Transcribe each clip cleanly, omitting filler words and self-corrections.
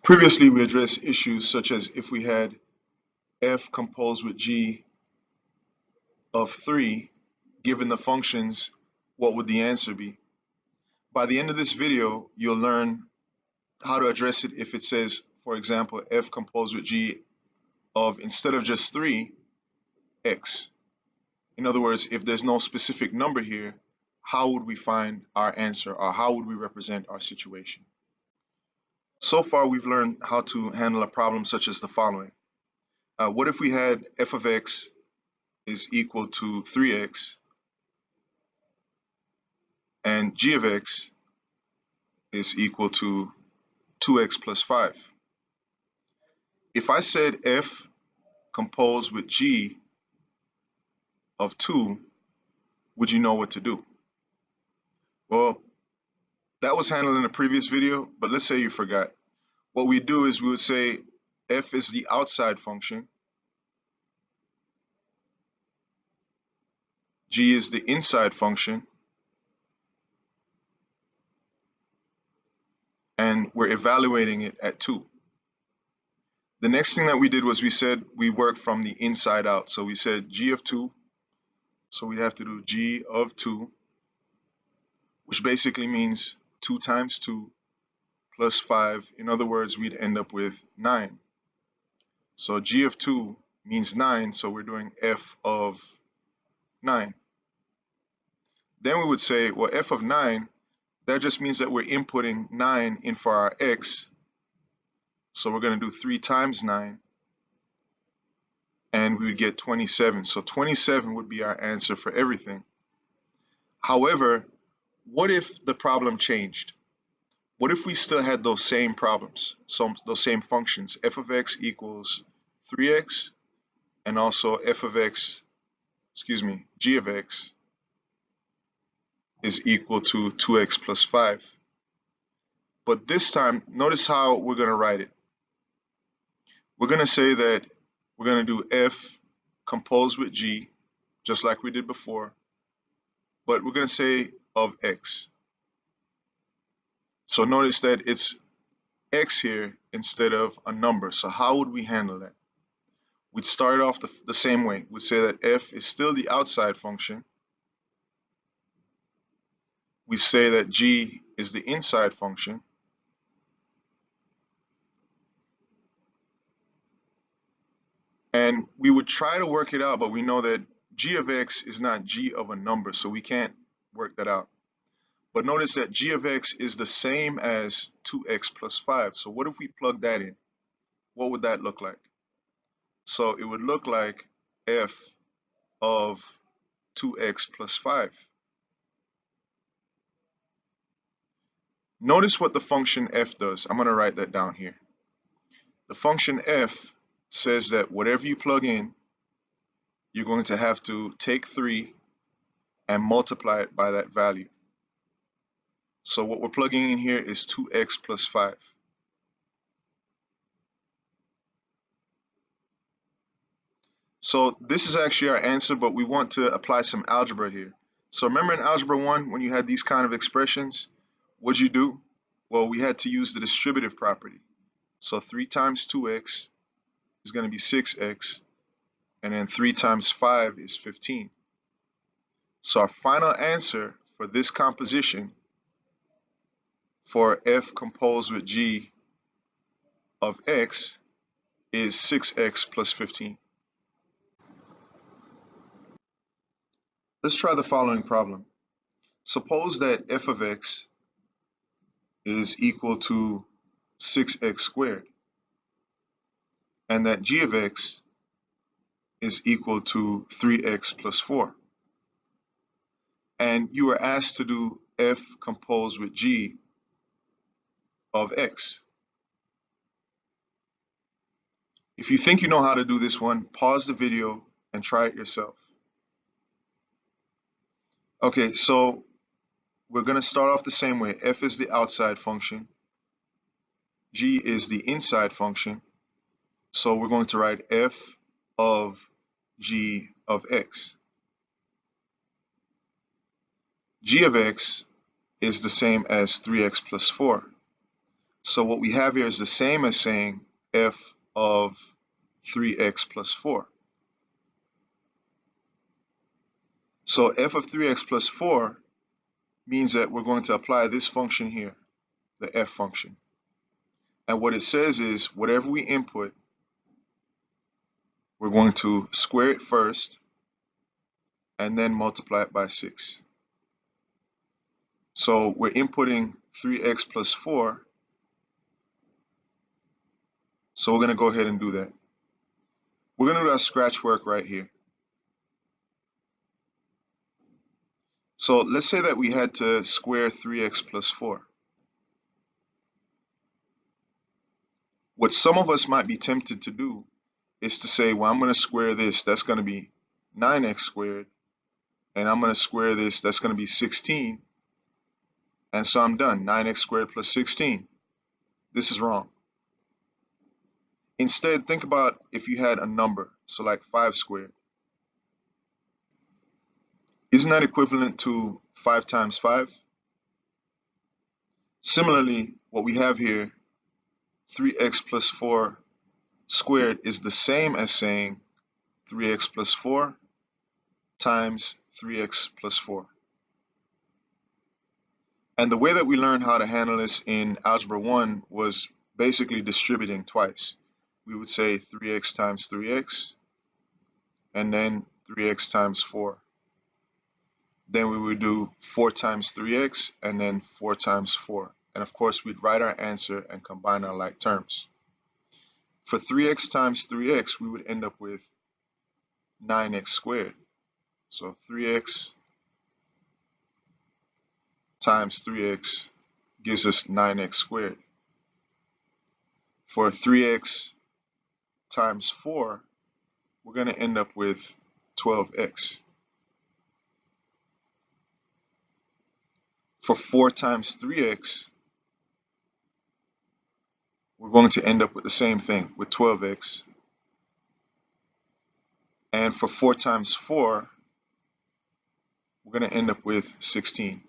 Previously, we addressed issues such as if we had f composed with g of 3, given the functions, what would the answer be? By the end of this video, you'll learn how to address it if it says, for example, f composed with g of, instead of just 3, x. In other words, if there's no specific number here, how would we find our answer, or how would we represent our situation? So far, we've learned how to handle a problem such as the following. What if we had f of x is equal to 3x and g of x is equal to 2x plus 5? If I said f composed with g of 2, would you know what to do? Well, that was handled in a previous video, but let's say you forgot. What we do is we would say f is the outside function, g is the inside function, and we're evaluating it at 2. The next thing that we did was we said we worked from the inside out. So we said g of 2, so we'd have to do g of 2, which basically means 2 times 2 plus 5. In other words, we'd end up with 9. So g of 2 means 9, so we're doing f of 9. Then we would say, well, f of 9, that just means that we're inputting 9 in for our x. So we're going to do 3 times 9, and we would get 27. So 27 would be our answer for everything. However, what if the problem changed? What if we still had those same problems, those same functions, f of x equals 3x, and also f of x, g of x is equal to 2x plus 5. But this time, notice how we're going to write it. We're going to say that we're going to do f composed with g, just like we did before, but we're going to say of x. So notice that it's x here instead of a number. So how would we handle that? We'd start off the same way. We'd say that f is still the outside function. We say that g is the inside function. And we would try to work it out, but we know that g of x is not g of a number, so we can't work that out. But notice that g of x is the same as 2x plus 5. So what if we plug that in? What would that look like? So it would look like f of 2x plus 5. Notice what the function f does. I'm going to write that down here. The function f says that whatever you plug in, you're going to have to take 3 and multiply it by that value. So what we're plugging in here is 2x plus 5. So this is actually our answer, but we want to apply some algebra here. So remember in Algebra 1, when you had these kind of expressions, what'd you do? Well, we had to use the distributive property. So 3 times 2x is going to be 6x, and then 3 times 5 is 15. So our final answer for this composition for f composed with g of x is 6x plus 15. Let's try the following problem. Suppose that f of x is equal to 6x squared, and that g of x is equal to 3x plus 4. And you are asked to do f composed with g of x. If you think you know how to do this one, pause the video and try it yourself. Okay, so we're going to start off the same way. F is the outside function. G is the inside function. So we're going to write f of g of x. G of x is the same as 3x plus 4. So what we have here is the same as saying f of 3x plus 4. So f of 3x plus 4 means that we're going to apply this function here, the f function. And what it says is whatever we input, we're going to square it first and then multiply it by 6. So we're inputting 3x plus 4. So we're going to go ahead and do that. We're going to do our scratch work right here. So let's say that we had to square 3x plus 4. What some of us might be tempted to do is to say, well, I'm going to square this. That's going to be 9x squared. And I'm going to square this. That's going to be 16. And so I'm done. 9x squared plus 16. This is wrong. Instead, think about if you had a number, so like 5 squared. Isn't that equivalent to 5 times 5? Similarly, what we have here, 3x plus 4 squared is the same as saying 3x plus 4 times 3x plus 4. And the way that we learned how to handle this in Algebra 1 was basically distributing twice. We would say 3x times 3x, and then 3x times 4. Then we would do 4 times 3x, and then 4 times 4. And of course, we'd write our answer and combine our like terms. For 3x times 3x, we would end up with 9x squared. So 3x times 3x gives us 9x squared. For 3x times 4, we're going to end up with 12x. For 4 times 3x, we're going to end up with the same thing, with 12x. And for 4 times 4, we're going to end up with 16.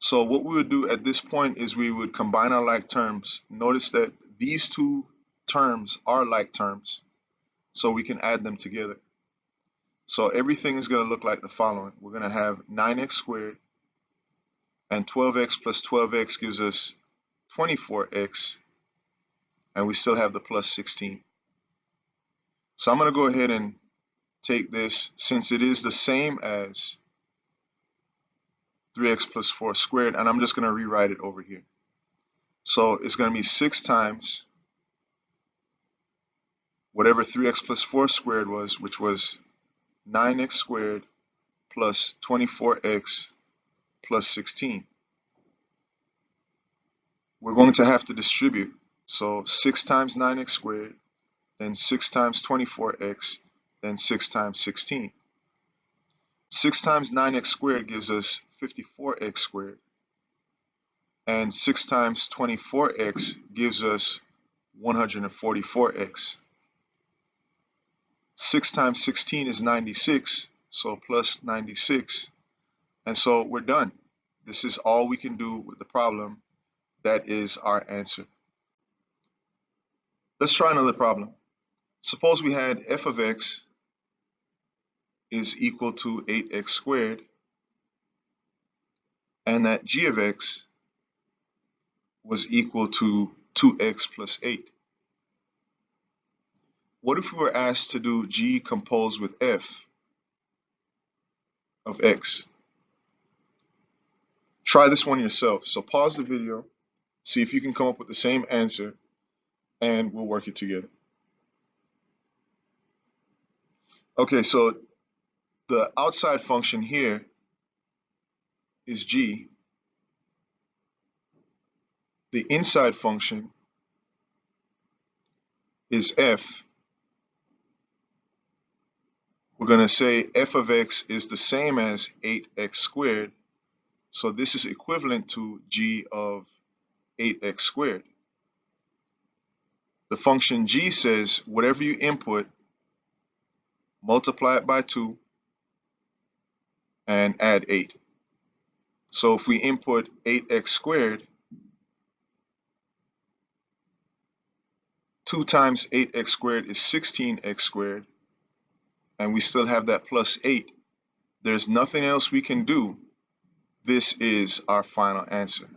So what we would do at this point is we would combine our like terms. Notice that these two terms are like terms, so we can add them together. So everything is going to look like the following. We're going to have 9x squared, and 12x plus 12x gives us 24x, and we still have the plus 16. So I'm going to go ahead and take this, since it is the same as 3x plus 4 squared, and I'm just going to rewrite it over here. So it's going to be 6 times whatever 3x plus 4 squared was, which was 9x squared plus 24x plus 16. We're going to have to distribute. So 6 times 9x squared, then 6 times 24x, then 6 times 16. 6 times 9x squared gives us 54x squared. And 6 times 24x gives us 144x. 6 times 16 is 96, so plus 96. And so we're done. This is all we can do with the problem. That is our answer. Let's try another problem. Suppose we had f of x is equal to 8x squared, and that g of x was equal to 2x plus 8. What if we were asked to do g composed with f of x? Try this one yourself. So pause the video, see if you can come up with the same answer, and we'll work it together. Okay, so the outside function here is g. The inside function is f. We're going to say f of x is the same as 8x squared. So this is equivalent to g of 8x squared. The function g says whatever you input, multiply it by 2 and add 8. So if we input 8x squared, 2 times 8x squared is 16x squared, and we still have that plus 8. There's nothing else we can do. This is our final answer.